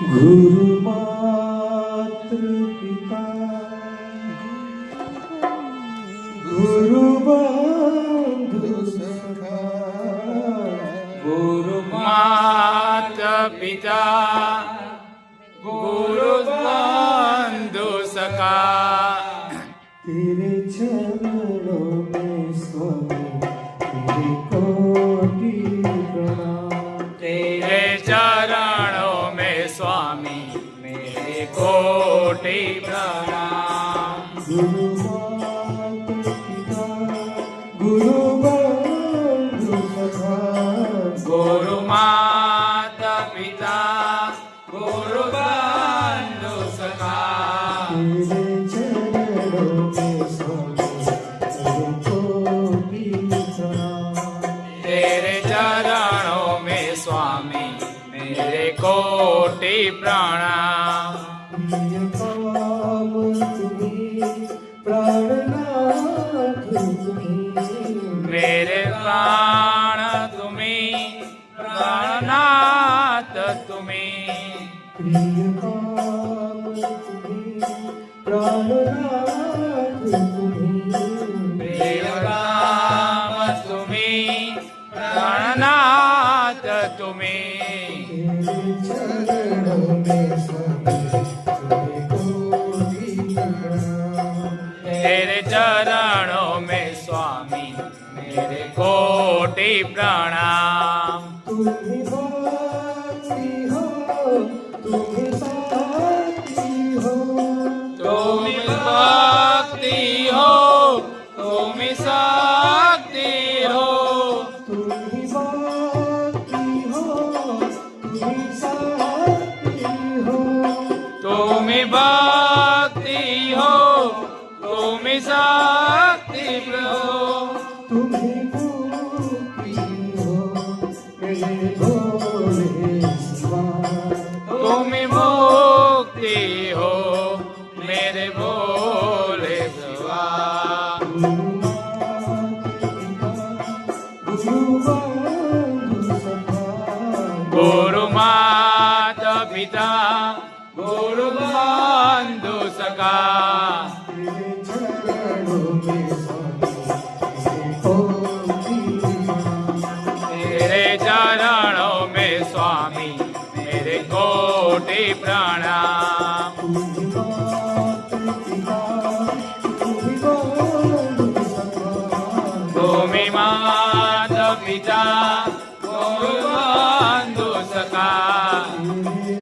गुरु मात्र पिता गुरु बंधु सखा गुरु माता पिता गुरु बंधु सखा तेरे चरणों में स्वामी तेरे कोटि प्रणाम तेरे चरणों में स्वामी मेरे कोटि प्रणाम गुरु माता पिता गुरु बंधु सखा गुरु माता पिता गुरु बंधु सखा तेरे चरणों में स्वामी तेरे कोटि प्रणाम तेरे चरणों में स्वामी प्राणनाथ तुम्हें प्रिय काम तुम्हें प्राणनाथ तुम्हें प्रिय काम तुम्हें प्राणनाथ तुम्हें तेरे चरणों में स्वामी तेरे कोटि प्रणाम तेरे चरणों में स्वामी तुम ही मेरे भक्ति हो तुम ही तुम ही भक्ति हो तुम ही शक्ति हो तुम ही मुक्ति हो मेरे भोले शिवा तुम ही मुक्ति हो मेरे भोले शिवा गुरु माता पिता गुरु बंधु सखा तेरे चरणों में स्वामी मेरे कोटि प्रणाम